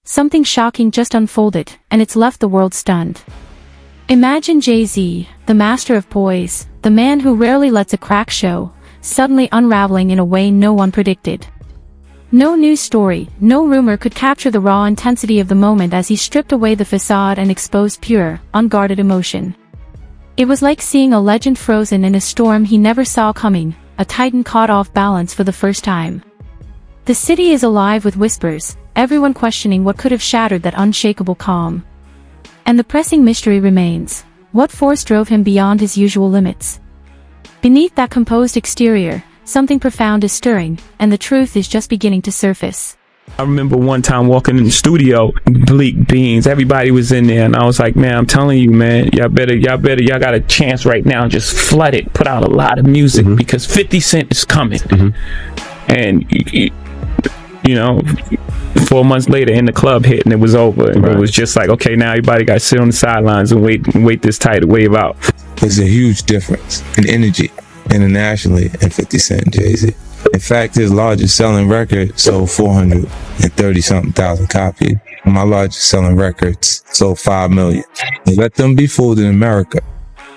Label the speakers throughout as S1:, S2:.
S1: Something shocking just unfolded, and it's left the world stunned. Imagine Jay-Z, the master of poise, the man who rarely lets a crack show, suddenly unraveling in a way no one predicted. No news story, no rumor could capture the raw intensity of the moment as he stripped away the facade and exposed pure, unguarded emotion. It was like seeing a legend frozen in a storm he never saw coming, a titan caught off balance for the first time. The city is alive with whispers, everyone questioning what could have shattered that unshakable calm. And the pressing mystery remains: what force drove him beyond his usual limits? Beneath that composed exterior, something profound is stirring, and the truth is just beginning to surface.
S2: I remember one time walking in the studio, Bleak Beans, everybody was in there, and I was like, man, I'm telling you, man, y'all got a chance right now, just flood it, put out a lot of music, because 50 Cent is coming. And, you know, 4 months later, in the club hit, and it was over, and it was just like, okay, now everybody got to sit on the sidelines and wait this tidal wave out.
S3: There's a huge difference in energy internationally in 50 Cent and Jay-Z. In fact, his largest selling record sold 430-something thousand copies. My largest selling records sold 5 million. Let them be fooled in America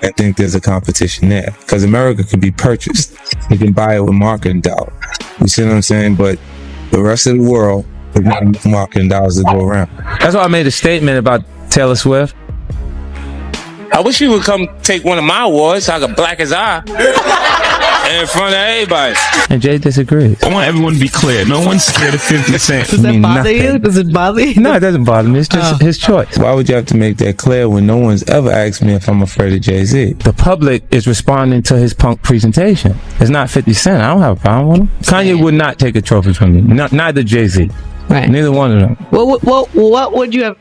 S3: and think there's a competition there. Because America can be purchased. You can buy it with marketing dollars. You see what I'm saying? But the rest of the world, there's not enough marketing dollars to go around.
S4: That's why I made a statement about Taylor Swift.
S5: I wish you would come take one of my awards so I could black his eye in front of everybody.
S4: And Jay disagrees.
S2: I want everyone to be clear. No one's scared of 50 Cent.
S6: Does that bother you? Does it bother you?
S4: No, it doesn't bother me. It's just his choice.
S3: Why would you have to make that clear when no one's ever asked me if I'm afraid of Jay-Z?
S4: The public is responding to his punk presentation. It's not 50 Cent. I don't have a problem with him. Kanye would not take a trophy from me. Neither Jay-Z.
S6: Right.
S4: Neither one of them.
S6: What would you have?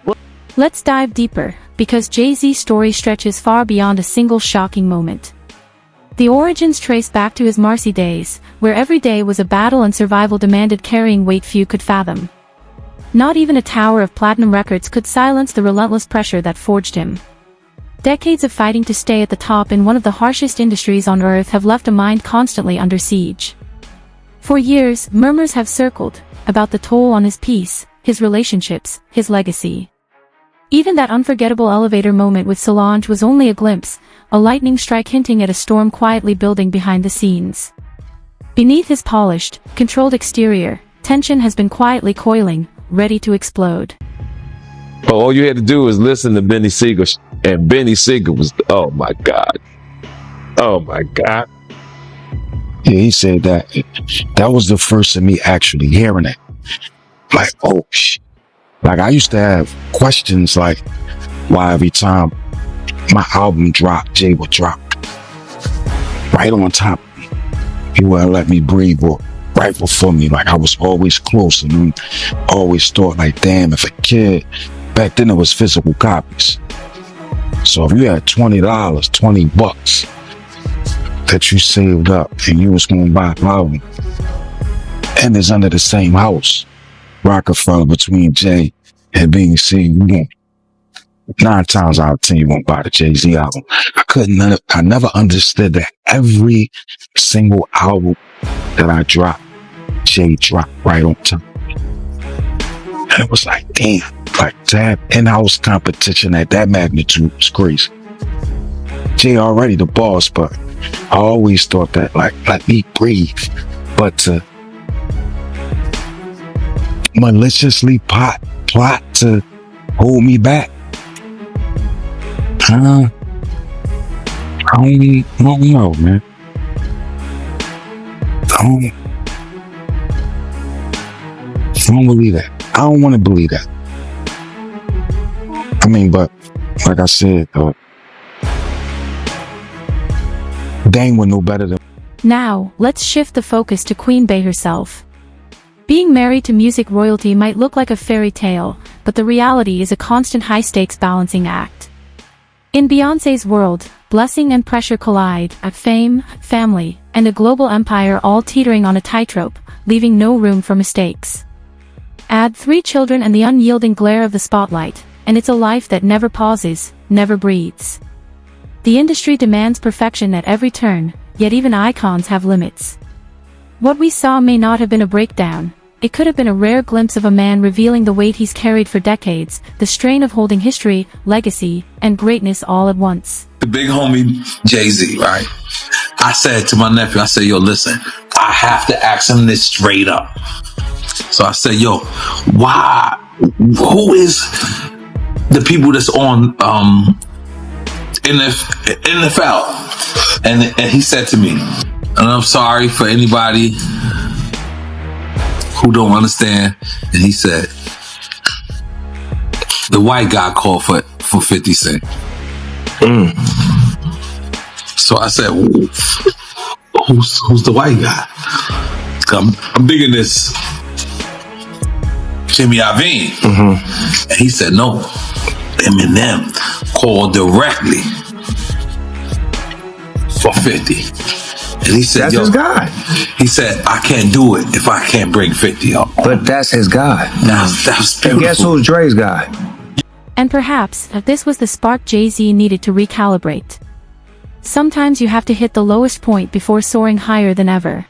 S1: Let's dive deeper, because Jay-Z's story stretches far beyond a single shocking moment. The origins trace back to his Marcy days, where every day was a battle and survival demanded carrying weight few could fathom. Not even a tower of platinum records could silence the relentless pressure that forged him. Decades of fighting to stay at the top in one of the harshest industries on earth have left a mind constantly under siege. For years, murmurs have circled about the toll on his peace, his relationships, his legacy. Even that unforgettable elevator moment with Solange was only a glimpse, a lightning strike hinting at a storm quietly building behind the scenes. Beneath his polished, controlled exterior, tension has been quietly coiling, ready to explode.
S7: Well, all you had to do was listen to Benny Siegel, and Benny Siegel was, oh my God. Oh my God.
S8: Yeah, he said that. That was the first of me actually hearing it. Like, oh, shit. Like, I used to have questions like, why every time my album dropped, Jay would drop right on top of me. He wouldn't let me breathe or right before me. Like, I was always close, and always thought like, damn, if a kid, back then it was physical copies. So if you had $20, 20 bucks that you saved up and you was going to buy an album, and it's under the same house, Rockefeller, between Jay and Beyonce, 9 times out of 10 you won't buy the Jay-Z album. I never understood that every single album that I dropped, Jay dropped right on top. And it was like, damn, like that in-house competition at that magnitude was crazy. Jay already the boss, but I always thought that, like, let me breathe. But to maliciously plot to hold me back, I don't know, man. I don't believe that. I don't want to believe that. I mean, but like I said, Dame would know better than.
S1: Now, let's shift the focus to Queen Bey herself. Being married to music royalty might look like a fairy tale, but the reality is a constant high-stakes balancing act. In Beyonce's world, blessing and pressure collide, at fame, family, and a global empire all teetering on a tightrope, leaving no room for mistakes. Add 3 children and the unyielding glare of the spotlight, and it's a life that never pauses, never breathes. The industry demands perfection at every turn, yet even icons have limits. What we saw may not have been a breakdown, it could have been a rare glimpse of a man revealing the weight he's carried for decades, the strain of holding history, legacy, and greatness all at once.
S9: The big homie Jay-Z, right? I said to my nephew, I said, yo, listen, I have to ask him this straight up. So I said, yo, who is the people that's on NFL? And he said to me, and I'm sorry for anybody who don't understand, and he said, the white guy called for 50 Cent. So I said, who's the white guy? I'm digging this Jimmy Iovine. And he said, no, Eminem called directly for 50. And he said,
S10: that's his guy.
S9: He said, I can't do it if I can't bring 50 up.
S10: But that's his guy.
S9: That's beautiful.
S10: And guess who's Dre's guy?
S1: And perhaps, this was the spark Jay-Z needed to recalibrate. Sometimes you have to hit the lowest point before soaring higher than ever.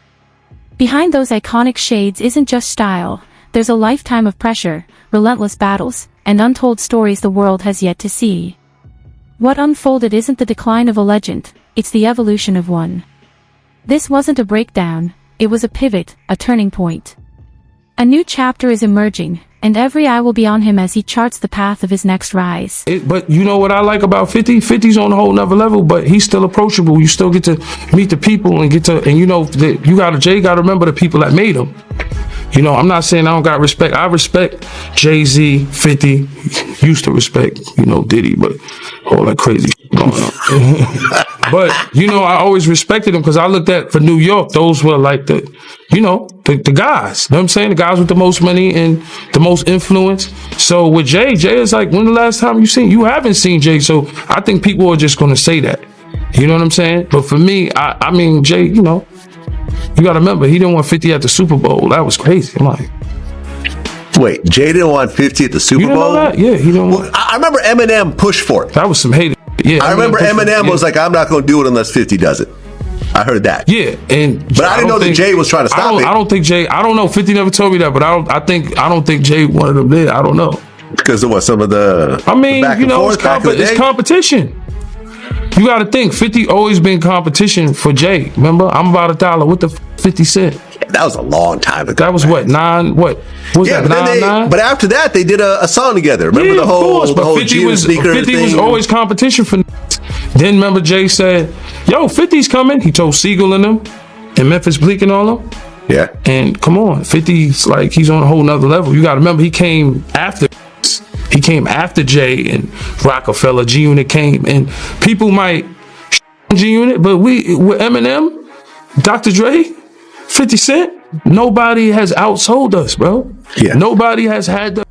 S1: Behind those iconic shades isn't just style, there's a lifetime of pressure, relentless battles, and untold stories the world has yet to see. What unfolded isn't the decline of a legend, it's the evolution of one. This wasn't a breakdown, it was a pivot, a turning point. A new chapter is emerging, and every eye will be on him as he charts the path of his next rise.
S11: But you know what I like about 50? 50's on a whole nother level, but he's still approachable. You still get to meet the people and you know, Jay gotta remember the people that made him. You know, I'm not saying I don't got respect. I respect Jay-Z, 50, used to respect, you know, Diddy, but all that crazy going on. But, you know, I always respected him because I looked at, for New York, those were like the guys. You know what I'm saying? The guys with the most money and the most influence. So with Jay is like, when the last time you haven't seen Jay. So I think people are just going to say that. You know what I'm saying? But for me, I mean, Jay, you know, you got to remember, he didn't want 50 at the Super Bowl. That was crazy. I'm like,
S12: wait, Jay didn't want 50 at the Super Bowl?
S11: Know that? Yeah, he didn't want.
S12: I remember Eminem pushed for it.
S11: That was some hated. Yeah,
S12: I remember Eminem was like, I'm not going to do it unless 50 does it. I heard that.
S11: Yeah,
S12: but I didn't know that Jay was trying to stop it.
S11: I don't think Jay. I don't know. 50 never told me that, but I don't think Jay wanted him there. I don't know.
S12: Because of what? Some of the.
S11: I mean, you know, it's competition. You got to think, 50 always been competition for Jay. Remember, I'm about $1. What the 50 Cent?
S12: Yeah, that was a long time ago.
S11: That was what, 9? What was that? 9?
S12: But after that, they did a song together. Remember the whole
S11: 50 was always competition for. Then remember Jay said, "Yo, 50's coming." He told Siegel and them, and Memphis Bleak and all them.
S12: Yeah.
S11: And come on, 50's like he's on a whole nother level. You got to remember he came after. He came after Jay and Rockefeller. G-Unit came, and people might G-Unit, but with Eminem, Dr. Dre, 50 Cent, nobody has outsold us, bro.
S12: Yeah.
S11: Nobody has had the.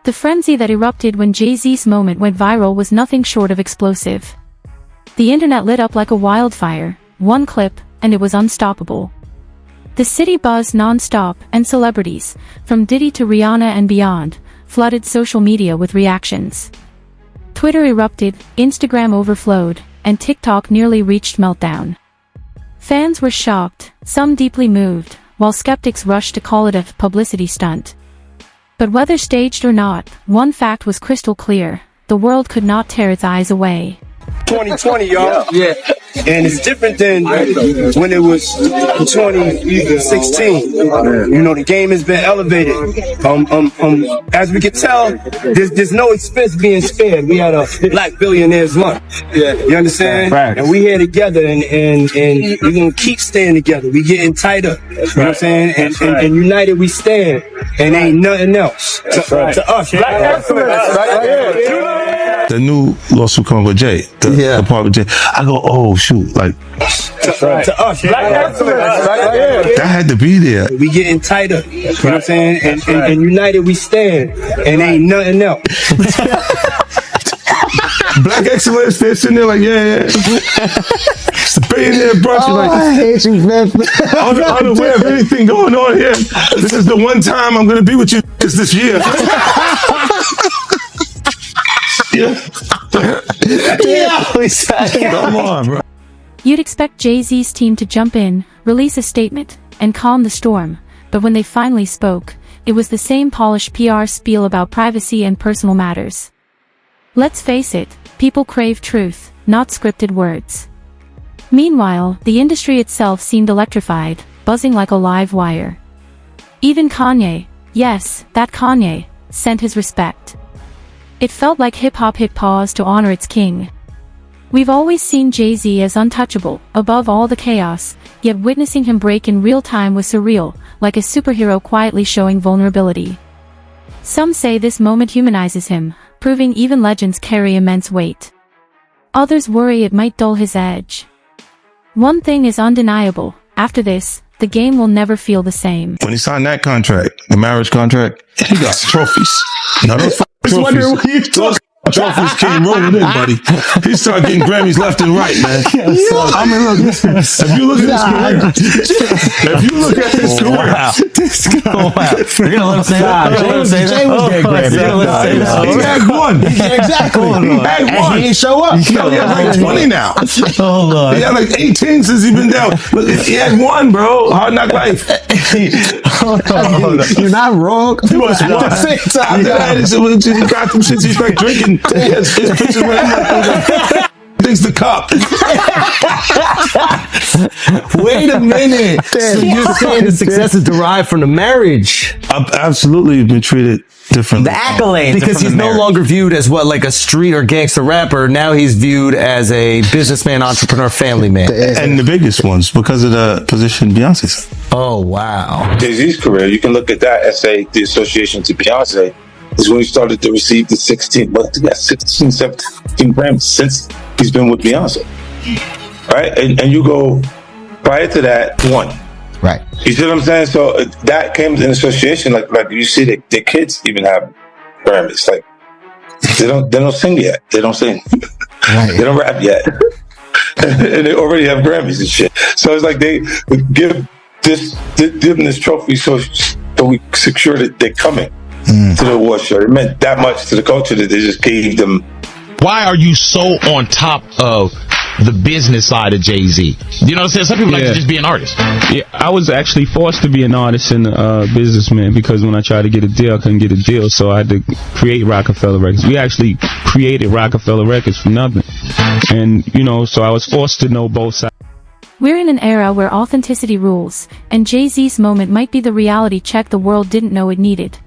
S1: The frenzy that erupted when Jay-Z's moment went viral was nothing short of explosive. The internet lit up like a wildfire, one clip, and it was unstoppable. The city buzzed non-stop, and celebrities, from Diddy to Rihanna and beyond, flooded social media with reactions. Twitter erupted, Instagram overflowed, and TikTok nearly reached meltdown. Fans were shocked, some deeply moved, while skeptics rushed to call it a publicity stunt. But whether staged or not, one fact was crystal clear: the world could not tear its eyes away.
S13: 2020, y'all. Yeah. And it's different than when it was 2016. You know, the game has been elevated. As we can tell, there's no expense being spared. We had a Black Billionaires Month. Yeah. You understand? Right. And we here together, and we're gonna keep staying together. We getting tighter. You know what I'm saying? And united we stand. And ain't nothing else to us. Black excellence.
S14: The new lawsuit coming with Jay, the part with Jay. I go, oh shoot, like
S13: to us, Black excellence.
S14: That had to be there.
S13: We getting tighter. You know what I'm saying? And united we stand. And ain't nothing else.
S14: Black excellence, they're sitting there like, yeah. It's a billionaire brunch.
S10: Oh,
S14: like,
S10: I hate you, man.
S14: Unaware of anything going on here. This is the one time I'm gonna be with you this year. Come on, bro.
S1: You'd expect Jay-Z's team to jump in, release a statement, and calm the storm, but when they finally spoke, it was the same polished PR spiel about privacy and personal matters. Let's face it, people crave truth, not scripted words. Meanwhile, the industry itself seemed electrified, buzzing like a live wire. Even Kanye, yes, that Kanye, sent his respect. It felt like hip-hop hit pause to honor its king. We've always seen Jay-Z as untouchable, above all the chaos, yet witnessing him break in real time was surreal, like a superhero quietly showing vulnerability. Some say this moment humanizes him, proving even legends carry immense weight. Others worry it might dull his edge. One thing is undeniable, after this, the game will never feel the same.
S14: When he signed that contract, the marriage contract, he got trophies. Now those trophies came rolling in, buddy. He started getting Grammys left and right, man. I mean, look, if you look at his career,
S15: You're gonna let him say that. Jay was getting Grammys.
S14: He had one.
S15: Exactly.
S14: He had one.
S15: And he ain't show up.
S14: He had like 20 now.
S15: Oh, Lord.
S14: He had like 18 since he been down. Look, he had one, bro. Hard Knock Life.
S15: You're not wrong.
S14: He was one. He got them shits. He's like drinking. His pictures where thinks the cup.
S15: Wait a minute. So you're saying the success is derived from the marriage?
S14: I've absolutely been treated differently.
S15: The accolades. Because he's no longer viewed as what, like a street or gangster rapper. Now he's viewed as a businessman, entrepreneur, family man.
S14: And the biggest ones because of the position Beyonce's.
S15: Oh, wow.
S5: Jay-Z's career, you can look at that and say the association to Beyonce is when he started to receive the 16, 17 Grammys since he's been with Beyonce. Right? And you go, prior to that, one.
S15: Right.
S5: You see what I'm saying? So that came in association, like you see that the kids even have Grammys. Like they don't sing yet. They don't sing. Right. They don't rap yet. And they already have Grammys and shit. So it's like they give them this trophy so we secure that they're coming to the award show. It meant that much to the culture that they just gave them.
S16: Why are you so on top of the business side of Jay-Z? You know what I'm saying? Some people like to just be an artist.
S2: Yeah, I was actually forced to be an artist and a businessman because when I tried to get a deal, I couldn't get a deal, so I had to create Rockefeller Records. We actually created Rockefeller Records from nothing. And, so I was forced to know both sides.
S1: We're in an era where authenticity rules, and Jay-Z's moment might be the reality check the world didn't know it needed.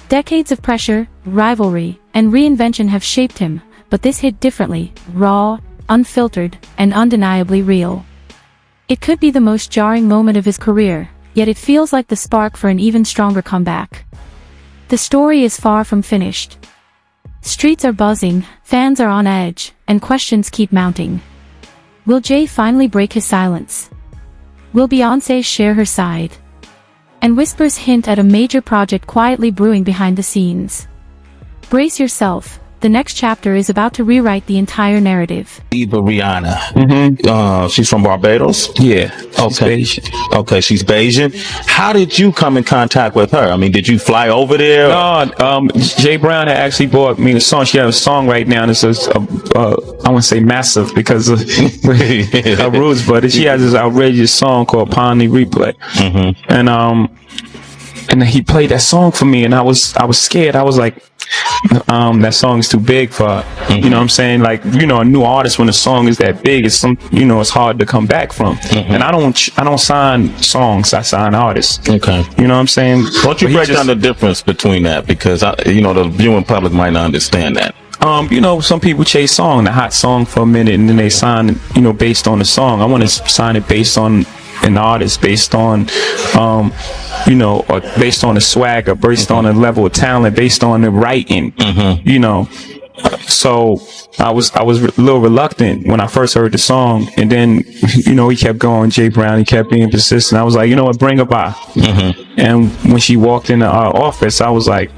S1: Decades of pressure, rivalry, and reinvention have shaped him, but this hit differently, raw, unfiltered, and undeniably real. It could be the most jarring moment of his career, yet it feels like the spark for an even stronger comeback. The story is far from finished. Streets are buzzing, fans are on edge, and questions keep mounting. Will Jay finally break his silence? Will Beyonce share her side? And whispers hint at a major project quietly brewing behind the scenes. Brace yourself. The next chapter is about to rewrite the entire narrative.
S16: Eva Rihanna. She's from Barbados?
S2: Yeah.
S16: Okay. Okay, she's Bayesian. How did you come in contact with her? I mean, did you fly over there?
S2: No, Jay Brown had actually bought me the song. She has a song right now that says, I wouldn't say massive because of her roots, but she has this outrageous song called Pony Replay. And he played that song for me, and I was scared. I was like, that song is too big for her. You know what I'm saying? Like, a new artist, when a song is that big, it's it's hard to come back from. And I don't sign songs, I sign artists.
S16: Okay.
S2: You know what I'm saying?
S16: Why don't you break down the difference between that? Because the viewing public might not understand that.
S2: Some people chase the hot song for a minute, and then they sign, based on the song. I want to sign it based on an artist, based on or based on the swagger, based on the level of talent, based on the writing. So I was a little reluctant when I first heard the song, and then he kept going. Jay Brown, he kept being persistent. I was like, bring her by. And when she walked into our office, I was like,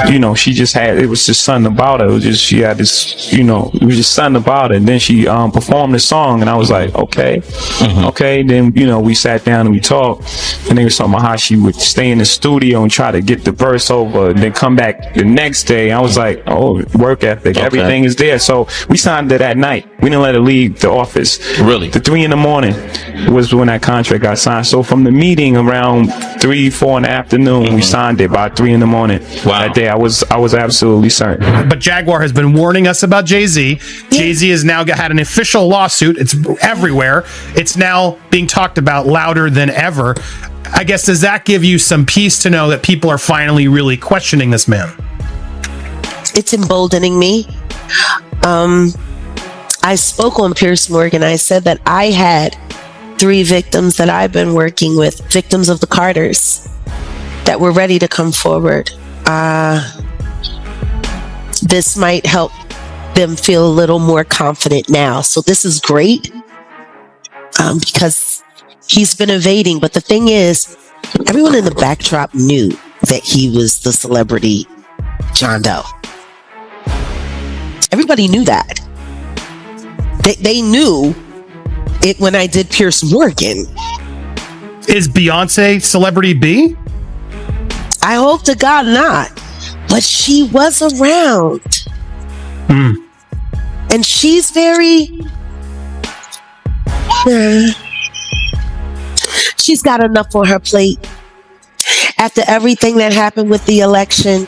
S2: you know, she just had, it was just something about her. It was just, she had this, you know, it was just something about it. And then she performed the song, and I was like, okay. Then, you know, we sat down and we talked, and they were talking about how she would stay in the studio and try to get the verse over, and then come back the next day. I was like, oh, work ethic, everything is there. So we signed it that night. We didn't let her leave the office.
S16: Really?
S2: The 3 a.m. was when that contract got signed. So from the meeting around 3, 4 in the afternoon, we signed it by 3 a.m. That day. I was absolutely certain.
S17: But Jaguar has been warning us about Jay-Z. Jay-Z has now had an official lawsuit. It's everywhere. It's now being talked about louder than ever. I guess, does that give you some peace to know that people are finally really questioning this man?
S18: It's emboldening me. I spoke on Piers Morgan. I said that I had 3 victims that I've been working with, victims of the Carters, that were ready to come forward. This might help them feel a little more confident now. So this is great, because he's been evading. But the thing is, everyone in the backdrop knew that he was the celebrity John Doe. Everybody knew that. They knew it when I did Piers Morgan.
S17: Is Beyonce celebrity B?
S18: I hope to God not. But she was around. And she's very... she's got enough on her plate. After everything that happened with the election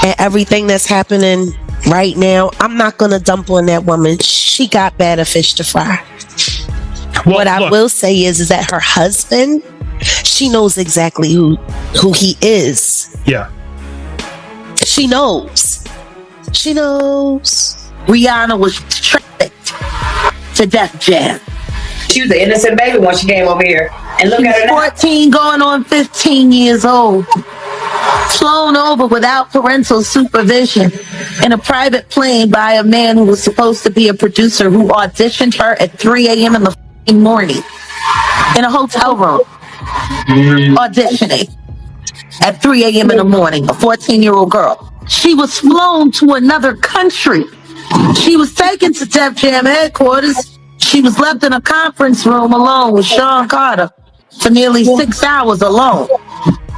S18: and everything that's happening right now, I'm not going to dump on that woman. She got better fish to fry. What I will say is that her husband, she knows exactly who he is.
S17: Yeah.
S18: She knows. She knows.
S19: Rihanna was tricked to Def Jam.
S20: She was an innocent baby when she came over here. And look at her now.
S19: 14 going on 15 years old. Flown over without parental supervision in a private plane by a man who was supposed to be a producer who auditioned her at 3 a.m. in the morning in a hotel room. Auditioning at 3 a.m. in the morning, a 14-year-old girl. She was flown to another country. She was taken to Def Jam headquarters. She was left in a conference room alone with Sean Carter for nearly 6 hours alone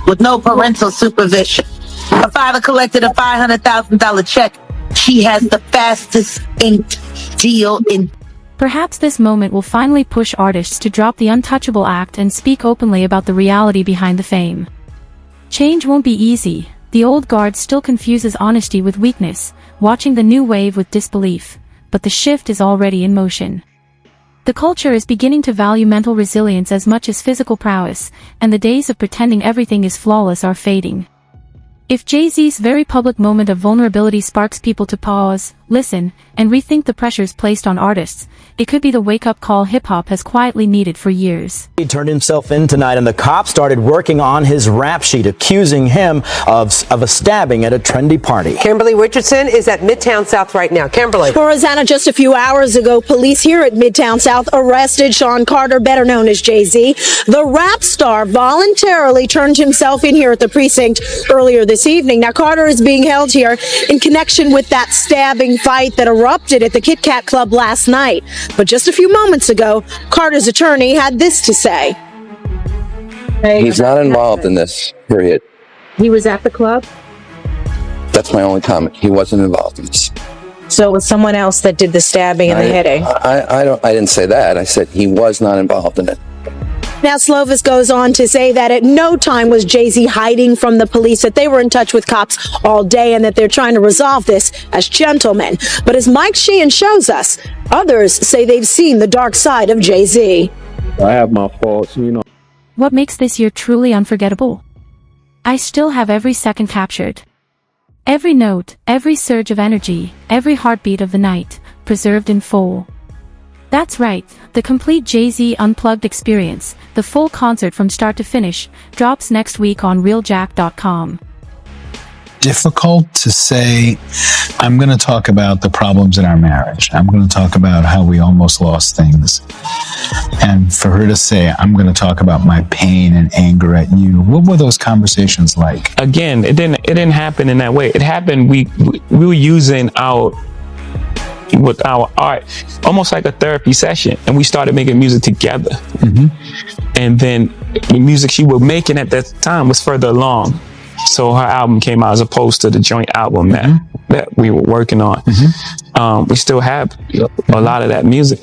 S19: with no parental supervision. Her father collected a $500,000 check. She has the fastest inked deal in.
S1: Perhaps this moment will finally push artists to drop the untouchable act and speak openly about the reality behind the fame. Change won't be easy. The old guard still confuses honesty with weakness, watching the new wave with disbelief, but the shift is already in motion. The culture is beginning to value mental resilience as much as physical prowess, and the days of pretending everything is flawless are fading. If Jay-Z's very public moment of vulnerability sparks people to pause, listen, and rethink the pressures placed on artists, it could be the wake-up call hip-hop has quietly needed for years.
S21: He turned himself in tonight, and the cops started working on his rap sheet, accusing him of a stabbing at a trendy party.
S22: Kimberly Richardson is at Midtown South right now. Kimberly.
S23: Well, Rosanna, just a few hours ago, police here at Midtown South arrested Sean Carter, better known as Jay-Z. The rap star voluntarily turned himself in here at the precinct earlier this evening. Now, Carter is being held here in connection with that stabbing fight that erupted at the Kit Kat Club last night. But just a few moments ago, Carter's attorney had this to say.
S24: He's not involved in this, period.
S23: He was at the club?
S24: That's my only comment. He wasn't involved in this.
S23: So it was someone else that did the stabbing and the hitting?
S24: I didn't say that. I said he was not involved in it.
S23: Now, Slovis goes on to say that at no time was Jay-Z hiding from the police, that they were in touch with cops all day and that they're trying to resolve this as gentlemen. But as Mike Sheehan shows us, others say they've seen the dark side of Jay-Z.
S2: I have my faults, you know.
S1: What makes this year truly unforgettable? I still have every second captured. Every note, every surge of energy, every heartbeat of the night, preserved in full. That's right, the complete Jay-Z Unplugged experience, the full concert from start to finish, drops next week on realjack.com.
S25: Difficult to say
S3: I'm going to talk about the problems in our marriage. I'm going to talk about how we almost lost things. And for her to say, I'm going to talk about my pain and anger at you. What were those conversations like?
S2: Again, it didn't happen in that way. It happened, we were using our art almost like a therapy session, and we started making music together. And then the music she was making at that time was further along. So her album came out as opposed to the joint album that we were working on. We still have a lot of that music.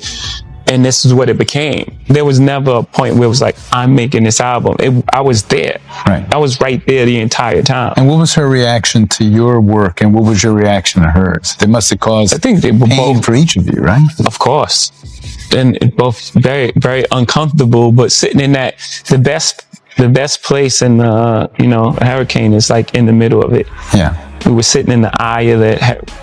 S2: And this is what it became. There was never a point where it was like, I'm making this album. I was there.
S3: Right.
S2: I was right there the entire time.
S3: And what was her reaction to your work, and what was your reaction to hers? They must have caused
S2: I think they were
S3: pain
S2: both,
S3: for each of you, right?
S2: Of course. And both very, very uncomfortable, but sitting in that, the best place in a hurricane is like in the middle of it.
S3: Yeah.
S2: We were sitting in the eye of the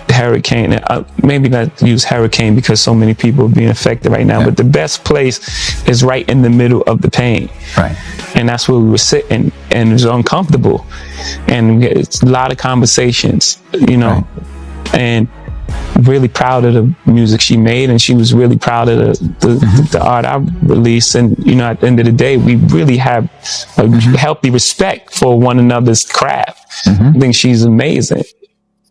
S2: hurricane. Maybe not use hurricane because so many people are being affected right now, but the best place is right in the middle of the pain.
S3: Right.
S2: And that's where we were sitting, and it was uncomfortable. And it's a lot of conversations, and really proud of the music she made, and she was really proud of the art I released. And at the end of the day, we really have a healthy respect for one another's craft. I think she's amazing.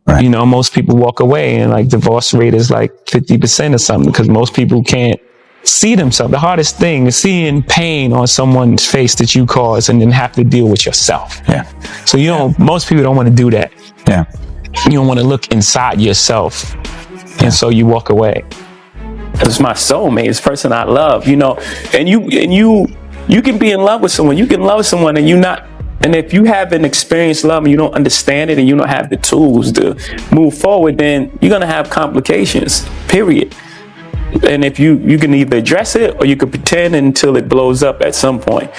S2: Right. Most people walk away and like divorce rate is like 50% or something, because most people can't see themselves. The hardest thing is seeing pain on someone's face that you caused and then have to deal with yourself.
S3: Yeah.
S2: So most people don't want to do that.
S3: Yeah.
S2: You don't want to look inside yourself. And so you walk away. It's my soulmate, it's the person I love, and you can be in love with someone. You can love someone and if you haven't experienced love and you don't understand it and you don't have the tools to move forward, then you're going to have complications, period. And if you can either address it or you can pretend until it blows up at some point.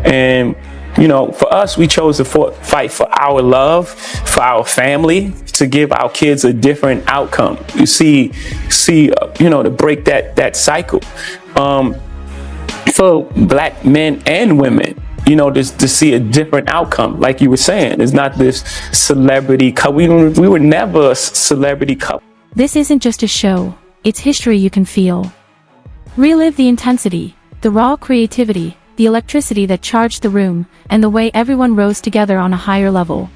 S2: And for us, we chose to fight for our love, for our family, to give our kids a different outcome. You see, to break that cycle. For black men and women, to see a different outcome. Like you were saying, it's not this celebrity couple. We were never a celebrity couple.
S1: This isn't just a show, it's history you can feel. Relive the intensity, the raw creativity, the electricity that charged the room, and the way everyone rose together on a higher level.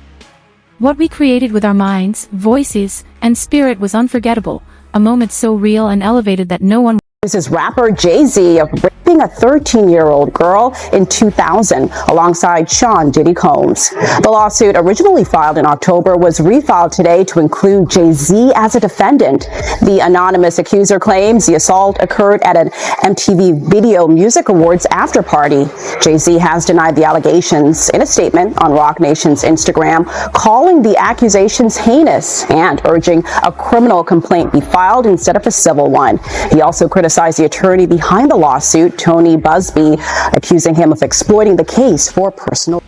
S1: What we created with our minds, voices, and spirit was unforgettable, a moment so real and elevated that no one...
S4: This is rapper Jay-Z of raping a 13-year-old girl in 2000 alongside Sean Diddy Combs. The lawsuit, originally filed in October, was refiled today to include Jay-Z as a defendant. The anonymous accuser claims the assault occurred at an MTV Video Music Awards after party. Jay-Z has denied the allegations in a statement on Roc Nation's Instagram, calling the accusations heinous and urging a criminal complaint be filed instead of a civil one. He also criticized the attorney behind the lawsuit, Tony Busby, accusing him of exploiting the case for personal.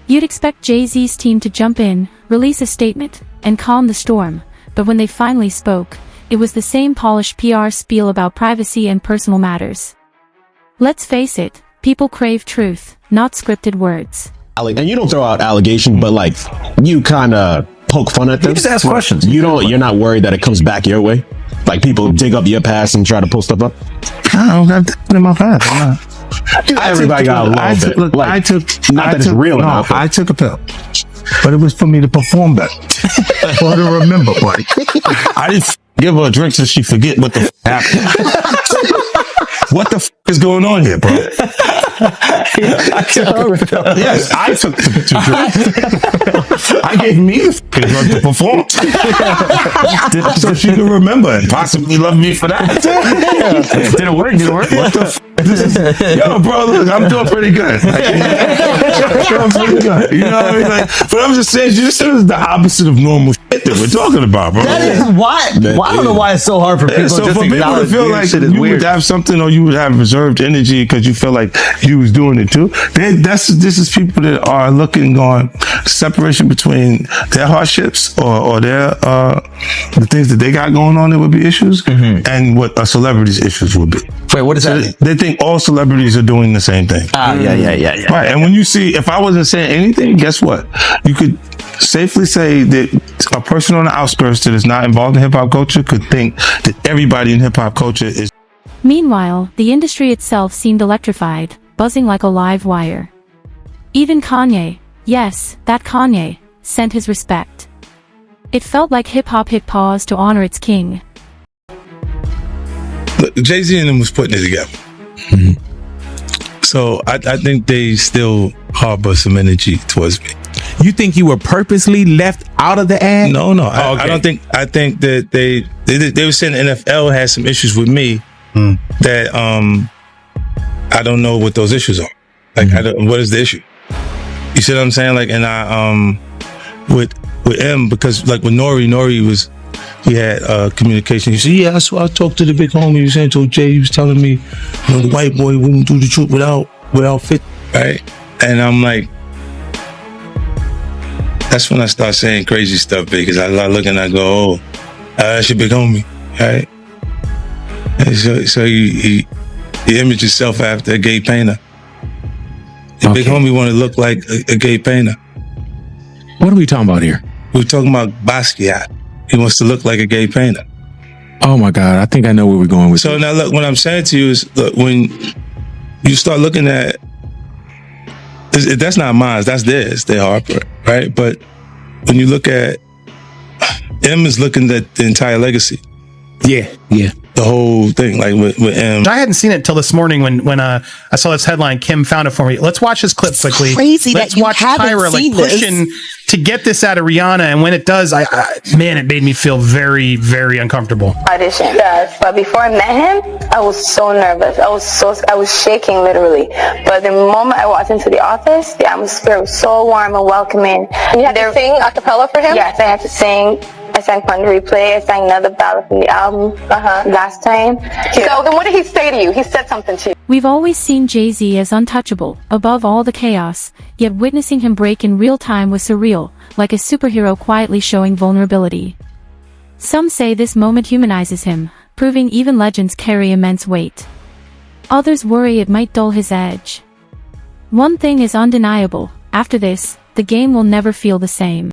S1: You'd expect Jay-Z's team to jump in, release a statement, and calm the storm, but when they finally spoke, it was the same polished PR spiel about privacy and personal matters. Let's face it, people crave truth, not scripted words.
S6: And you don't throw out allegations, but like you kind of poke fun at them.
S15: You just ask questions.
S6: You're not worried that it comes back your way. Like people dig up your past and try to pull stuff up.
S7: I don't got that in my past. I'm not.
S6: Everybody got a little bit.
S7: Look,
S6: like,
S7: I took.
S6: Not that it's real enough.
S7: I took a pill, but it was for me to perform better, for her to remember, buddy.
S14: I didn't give her a drink so she forget what the happened. What the is going on here, bro? Yes, I took the drink. I gave me the drug to perform, so she could remember and possibly love me for that.
S15: Did it work?
S14: What the yo, bro, look, I'm doing pretty good. Doing pretty good. You know what I mean? Like, but I'm just saying, this is the opposite of normal shit that we're talking about, bro.
S15: That is why. I don't know why it's so hard for people.
S14: So
S15: just
S14: for people to feel like you would have something, or you would have reserved energy because you feel like you was doing it too. This is people that are looking on separation between their hardships or their the things that they got going on, there would be issues, and what a celebrity's issues would be.
S15: Wait, what is that?
S14: They think all celebrities are doing the same thing.
S15: Yeah.
S14: Right, and when you see, if I wasn't saying anything, guess what? You could safely say that a person on the outskirts that is not involved in hip hop culture could think that everybody in hip hop culture is.
S1: Meanwhile, the industry itself seemed electrified, buzzing like a live wire. Even Kanye, yes, that Kanye, sent his respect. It felt like hip-hop hit pause to honor its king.
S5: Look, Jay-Z and them was putting it together. So I think they still harbor some energy towards me.
S16: You think you were purposely left out of the ad?
S5: No. I don't think. I think that they were saying the NFL had some issues with me that I don't know what those issues are. Like, what is the issue? You see what I'm saying? Like, and I with M, because like with Nori was, he had communication. He said, yeah, I talked to the big homie. He was saying to Jay, he was telling me, you know, the white boy wouldn't do the truth without fit, right? And I'm like, that's when I start saying crazy stuff, because I look and I go, oh, that's your big homie, right? And so he imaged himself after a gay painter. The big homie want to look like a gay painter.
S16: What are we talking about here?
S5: We're talking about Basquiat. He wants to look like a gay painter.
S16: Oh my God, I think I know where we're going with
S5: So now look, what I'm saying to you is, look, when you start looking at, that's not mine, that's theirs, they're Harper, right? But when you look at, M is looking at the entire legacy.
S16: Yeah.
S5: The whole thing, like with M.
S17: I hadn't seen it until this morning when I saw this headline. Kim found it for me. Let's watch this clip quickly.
S18: Crazy
S17: Let's
S18: that you
S17: watch
S18: haven't
S17: Tyra like
S18: seen
S17: pushing to get this out of Rihanna, and when it does, man, it made me feel very, very uncomfortable.
S8: Audition. Yes, but before I met him, I was so nervous. I was shaking literally. But the moment I walked into the office, the atmosphere was so warm and welcoming.
S22: And you had to sing a cappella for him?
S8: Yes, I had to sing. I sang Fun to Replay. I sang another ballad from the album last time.
S22: So then what did he say to you? He said something to you.
S1: We've always seen Jay-Z as untouchable, above all the chaos, yet witnessing him break in real time was surreal, like a superhero quietly showing vulnerability. Some say this moment humanizes him, proving even legends carry immense weight. Others worry it might dull his edge. One thing is undeniable, after this, the game will never feel the same.